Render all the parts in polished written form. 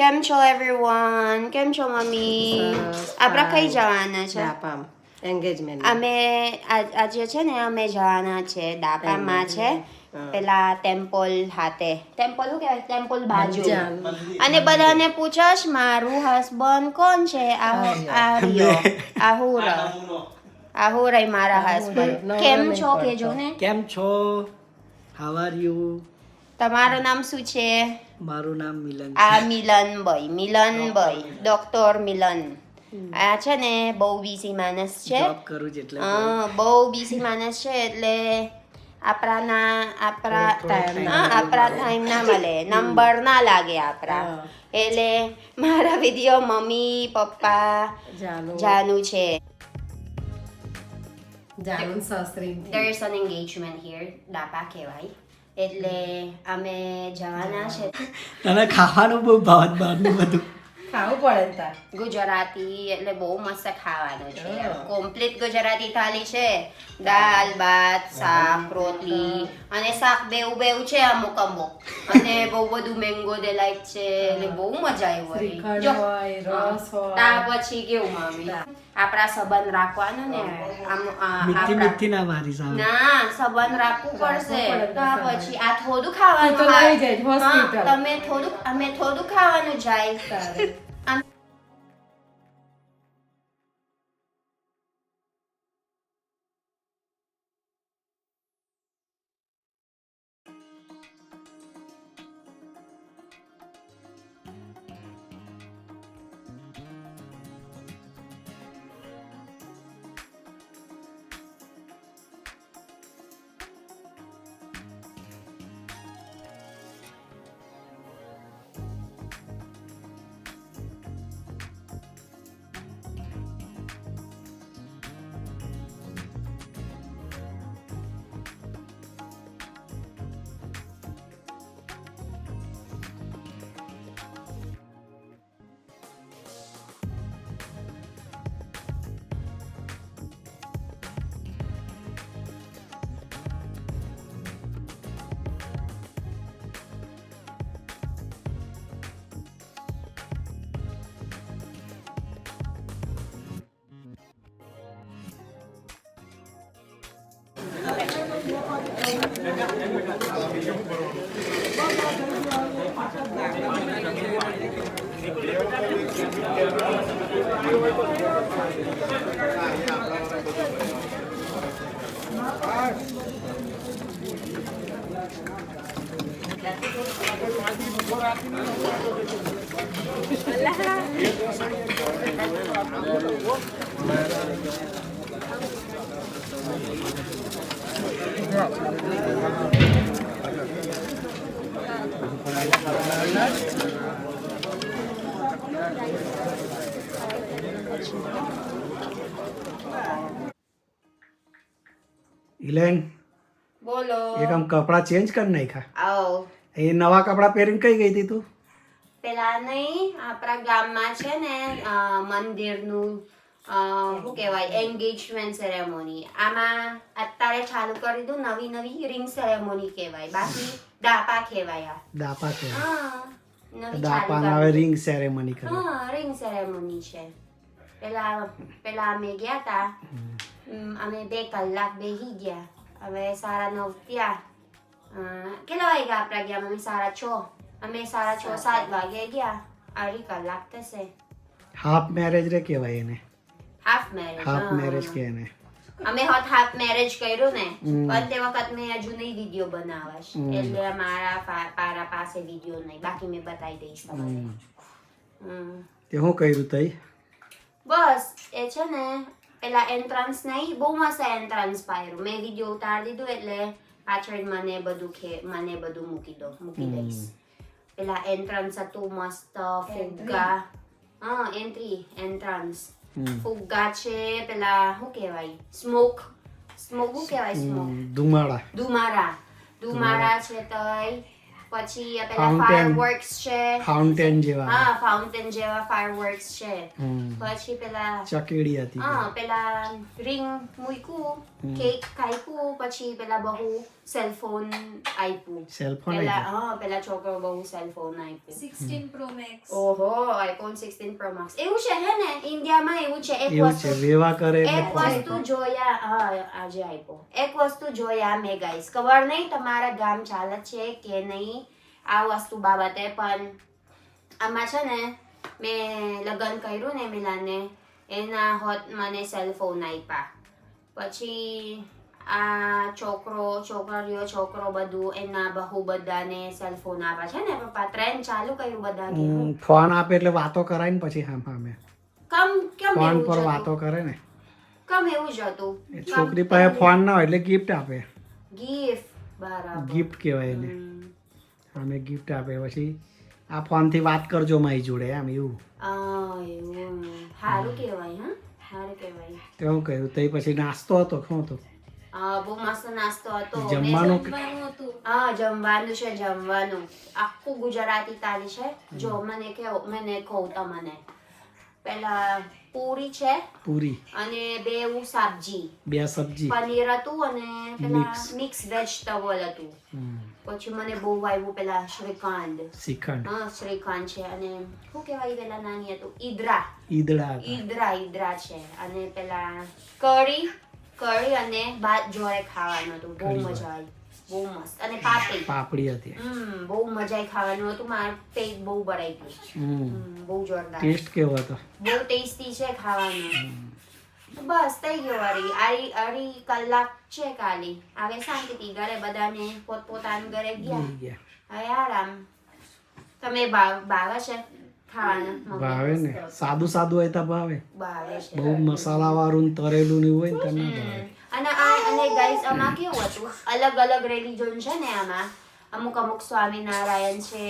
કેમ છો everyone? કેમ છો મમ્મી? આપણે કઈ જવાના છે? દાપામ એન્ગેજમેન્ટ અમે આજે છે ને અમે જવાના છે દાપામાં છે પેલા ટેમ્પલ હાથે ટેમ્પલ શું કહેવાય ટેમ્પલ બાજુ અને બધાને પૂછશ મારું હસબન્ડ કોણ છે આહુરય મારા હસબન્ડ કેમ છો કેજો ને કેમ છો હાઉ આર યુ તમારું નામ શું છે મારું નામ મિલન આ મિલનભાઈ ડોક્ટર મિલન આ છે ને બહુ બીસી માણસ છે જોબ કરું છે એટલે બહુ બીસી માણસ છે એટલે આપણા ટાઈમ ના મળે નંબર ના લાગે આપણા એટલે મારા વિડીયો મમ્મી પપ્પા જાનુ છે જાનું સાસરી there is an engagement here દાપા કહેવાય એટલે અમે જવાના છે તને ખાવાનું બહુ ભાવત બહારનું બધું ખાવું પડે ને તાર ગુજરાતી એટલે બહુ મસ્ત ખાવાનું છે કમ્પ્લીટ ગુજરાતી થાળી છે દાલ ભાત શાક રોટલી અને શાક બેવું છે અમુક અને બહુ બધું મેંગો ડેલાઈટ છે એટલે બહુ મજા આવી જો રસ હોય ત્યાર પછી કેવું મમ્મી આપણા સંબંધ રાખવાનો ને મીઠી ના મારી સામે ના સંબંધ રાખવું પડશે તો પછી આ થોડું તો ખાવાનું લઈ જાય હોસ્પિટલ તમે અમે થોડું ખાવાનું જાય ઇલેન બોલો એક આમ કપડા ચેન્જ કરી નાખ્યા આવો એ નવા કપડા પહેરીને કઈ ગઈ હતી તું પેલા નહીં આપણા ગામમાં છે ને મંદિરનું શું કહેવાય એન્ગેજમેન્ટ સેરેમોની આમાં અત્યારે ચાલુ કરી દઉં નવી રિંગ સેરેમોની કહેવાય બાકી દાપા કહેવાય દાપા કે નવી દાપા ચાલુ હવે રિંગ સેરેમની કરી રિંગ સેરેમોની છે પેલા અમે ગયા તા અમે 2 કલાક બેસી ગયા હવે 9:30 થયા કેટલા વાગ્યા આપણા ગયા અમે 6:30 અમે 6:30-7 વાગે ગયા 2.5 કલાક થશે હાફ મેરેજ રે કહેવાય એને હાફ હાફ મેરેજ કે એને અમે હાફ મેરેજ કર્યું ને પણ તે વખત મેં હજુ નહીં વિડીયો બનાવાશ એટલે મારા પાસે વિડીયો નહીં બાકી મેં બતાવી દઈશ તમને તે હું કર્યું તઈ બસ એ છે ને પેલા એન્ટ્રન્સ નહીં બહુ મસ્ત એન્ટ્રન્સ પાડ્યું મેં વિડીયો ઉતારી દીધું એટલે પાછળ મને બધું મૂકી દઈશ પેલા એન્ટ્રન્સ હતું મસ્ત ફુગ્ગા એન્ટ્રન્સ ફુગ્ગા છે પેલા શું કહેવાય સ્મોક શું કહેવાય સ્મોક ધુમાડા છે તઈ પછી પેલા ફાયરવર્ક્સ છે ફાઉન્ટેન જેવા ફાઉન્ટેન જેવા ફાયરવર્ક્સ છે પછી પેલા ચકેડી હતી પેલા રિંગ મૂક્યું કેક કાપ્યું, પછી પેલા બહુ સેલફોન આપ્યું. સેલફોન પેલા છોકરો બહુ સેલફોન આપ્યું. 16 Pro Max. ઓહો, iPhone 16 Pro Max. એવું છે હે ને, ઇન્ડિયામાં એવું છે. એવું છે વેવા કરે એક વસ્તુ જોયા, આજે આપ્યો. એક વસ્તુ જોયા મેં ગાઈસ, ખબર નહીં તમારા ગામ ચાલે છે કે નહીં આ વસ્તુ બાબતે, પણ આમાં છે ને મેં લગ્ન કર્યું ને મિલાને, એના હોત મને સેલફોન આપ્યા. પછી આ છોકરો બધું એના બહુ બધાને સેલફોન આપે છે ને પપ્પા. ટ્રેન્ડ ચાલુ કર્યું બધા કે ફોન આપે એટલે વાતો કરાય ને પછી સામે કેમ ફોન એવું પર જ વાતો હતું? કરે ને કેમ એવું જ હતું? એ છોકરી પાસે ફોન ના હોય એટલે ગિફ્ટ આપે. ગિફ્ટ, બરાબર. ગિફ્ટ કહેવાય એને. હમ. અમે ગિફ્ટ આપે પછી આ ફોન થી વાત કરજો મારી જોડે એમ એવું. એવું સારું કહેવાય. સારું કહેવાય. તો હું કહ્યું તો પછી નાસ્તો હતો શું હતો બહુ મસ્ત નાસ્તો હતો. જમવાનું જમવાનું હતું. જમવાનું છે, જમવાનું આખું ગુજરાતી થાળી છે. જો મને કહું તમને, પેલા પૂરી છે પૂરી અને બે સબ્જી, પનીર હતું અને પેલા મિક્સ વેજીટેબલ હતું. પછી મને બહુ આવ્યું પેલા શ્રીખંડ. શ્રીખંડ છે અને શું કહેવાય પેલા નાની હતું ઈદડા છે, અને પેલા કઢી અને ભાત જોડે ખાવાનું હતું. બહુ મજા આવી, બહુ મસ્ત. અને પાપડી હતી. બહુ મજા આવી ખાવાનું હતું. મારું પેટ બહુ ભરાઈ ગયું. બહુ જોરદાર ટેસ્ટ કેવો હતો? બહુ ટેસ્ટી છે ખાવાનું. બસ થઈ ગયો. અઢી કલાક છે ખાલી. હવે શાંતિથી ઘરે બધાને પોતપોતાના ઘરે ગયા. હવે આરામ. તમે ભાવે છે ખાવાનું? ભાવે ને, સાદું હોય તો ભાવે. ભાવે છે. બહુ મસાલા વાળું ને તરેલું ને હોય ને તો ના ભાવે. અને ગાઈસ આમાં કેવું હતું, અલગ અલગ રિલીજન છે ને આમાં. અમુક સ્વામિનારાયણ છે,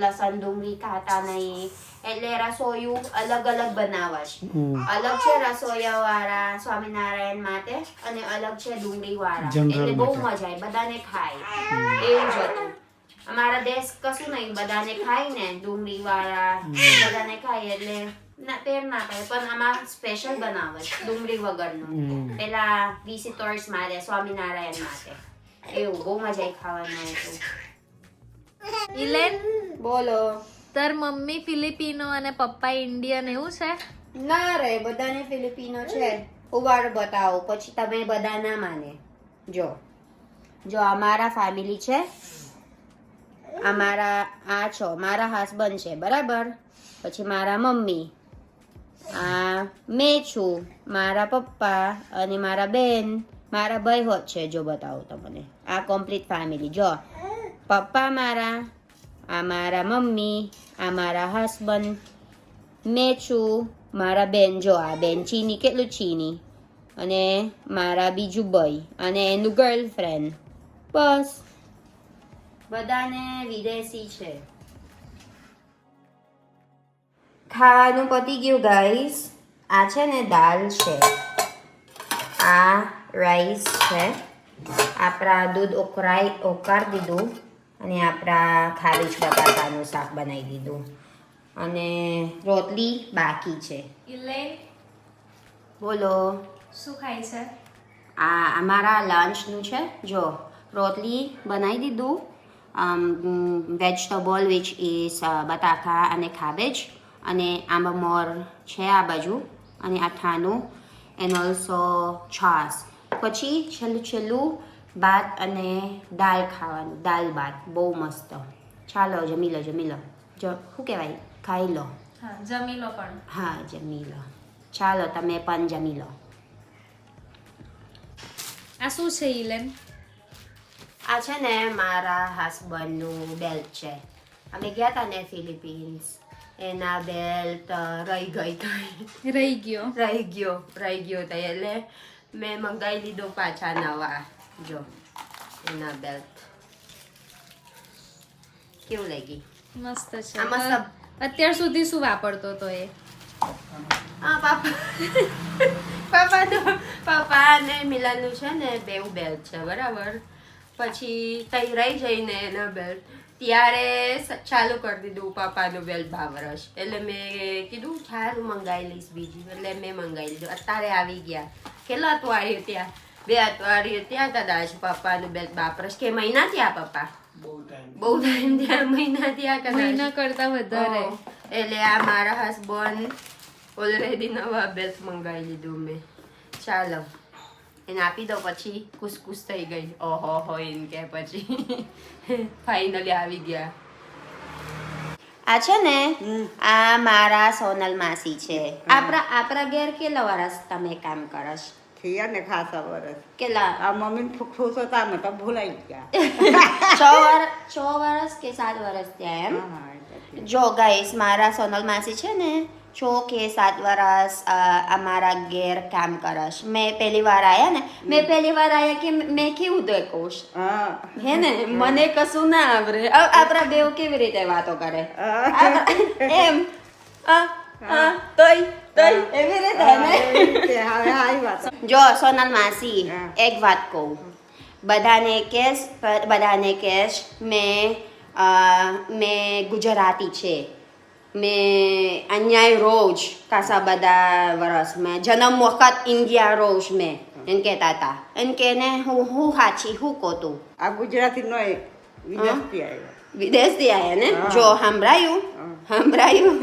લસણ ડુંગળી ખાતા નહીં, એટલે રસોયું અલગ બનાવે છે. અલગ છે રસોઈયા વાળા સ્વામિનારાયણ માટે અને અલગ છે ડુંગળી વાળા. એટલે બહુ મજા આવે, બધાને ખાય એવું જ હતું. અમારા દેશ કશું નહીં, બધાને ખાય ને ડુંગળી વાળા બધાને ખાય એટલે પેર ના કરે. પણ આમાં સ્પેશિયલ બનાવે છે ડુંગળી વગરનું, પેલા વિઝિટર્સ માટે, સ્વામિનારાયણ માટે. એવું બહુ મજા આવી ખાવાનું હતું. ઇલેન, બોલો. તાર મમ્મી ફિલિપિનો અને પપ્પા ઇન્ડિયન એવું છે? ના રે, બધાને ફિલિપિનો છે. ઉવાડ બતાવો પછી તમે બધા ના માને. જો અમારા ફેમિલી છે, મારા હસબન્ડ છે, બરાબર. પછી મારા મમ્મી, મેં છું, મારા પપ્પા અને મારા બેન, મારા ભાઈ હોત છે. જો બતાવો તમને, આ કમ્પ્લીટ ફેમિલી. જો પપ્પા મારા, આ મારા મમ્મી, આ મારા હસબન્ડ, મેં છું, મારા બેન. જો આ બેન ચીની, કેટલું ચીની, અને મારા બીજું ભાઈ અને એનું ગર્લફ્રેન્ડ. બસ, બધાને વિદેશી છે. ખાવાનું પતી ગયું ગાઈસ. આ છે ને દાલ છે, આ રાઈસ છે, આપણા દૂધ ઓકાર દીધું, અને આપણા ખારીજ બટાકાનું શાક બનાવી દીધું, અને રોટલી બાકી છે. ઇલેન, બોલો. શું ખાય છે? આ અમારા લંચનું છે. જો રોટલી બનાવી દીધું, વેજીટેબલ વિચ ઇઝ બટાકા અને ખાબેજ, અને આંબા મોર છે આ બાજુ, અને અઠાનું, એન્ડ ઓલ્સો છાસ. પછી છેલ્લું ભાત અને દાળ ખાવાનું, દાલ ભાત બહુ મસ્ત. ચાલો જમી લો. જો શું કહેવાય, ખાઈ લો. હા, જમી લો પણ. હા, જમી લો. ચાલો તમે પણ જમી લો. આ શું છે ઇલેન? આ છે ને મારા હસબન્ડનું બેલ્ટ છે. અમે ગયા હતા ને ફિલિપિન્સ, એના બેલ્ટ રહી ગયો તો એટલે મેં મંગાવી લીધો પાછા નવા. જો એના બેલ્ટ કેવું લાગી? મસ્ત છે. આ મસ્ત. અત્યાર સુધી શું વાપરતો તો એ? પપ્પા અને મિલાનનું છે ને બેવું બેલ્ટ છે, બરાબર. પછી તઈ રહી જઈને એના બેલ્ટ, ત્યારે ચાલુ કરી દીધું પપ્પાનું બેલ્ટ ભાવરસ. એટલે મેં કીધું સારું મંગાવી લઈશ બીજું, એટલે મેં મંગાવી લીધું. અત્યારે આવી ગયા. કેટલા હતું આવ્યું ત્યાં 2 અઠવાડિયે ત્યાં હતા દાજ પપ્પાનું બેટ બાપરસ કે મહિના થયા પપ્પા બહુ ટાઈમ થયા મહિના થયા કદાચ મહિના કરતા વધારે એટલે આ મારા હસબન્ડ ઓલરેડી નવા બેલ્ટ મંગાવી લીધું મેં ચાલો એને આપી દો પછી કુસકુસ થઈ ગઈ ઓહો એમ કે પછી ફાઇનલી આવી ગયા આ છે ને આ મારા સોનલ માસી છે આપણા ઘેર કેટલા વર્ષ તમે કામ કરસ થયા ને ખાસા વર્ષ કેટલા આ મમ્મીને ખુશ હતા ને તો ભૂલાઈ ગયા 6 વર્ષ કે 7 વર્ષ થયા એમ હા, જો ગાઈસ મારા સોનલ માસી છે ને 6 કે 7 વર્ષ અમારા ઘેર કામ કરસ મેં પહેલી વાર આયા ને કે મેં કેવું દેખું હા હે ને મને કશું ના આવડે આપણા બેવ કેવી રીતે વાતો કરે એમ તોય એવી રીતે ને તે હવે આવી વાત જો સોનલ માસી એક વાત કહું બધાને કેશ મેં ગુજરાતી છે મેં અહીંયા રોજ કાસા બધા વર્ષ મેં જન્મ વખત ઇન્ડિયા રોજ મેં એમ કહેતા હતા એમ કે ને હું સાચી હું કહું આ ગુજરાતી નો વિદેશથી આવ્યો વિદેશથી આવ્યા ને જો સંભળાયું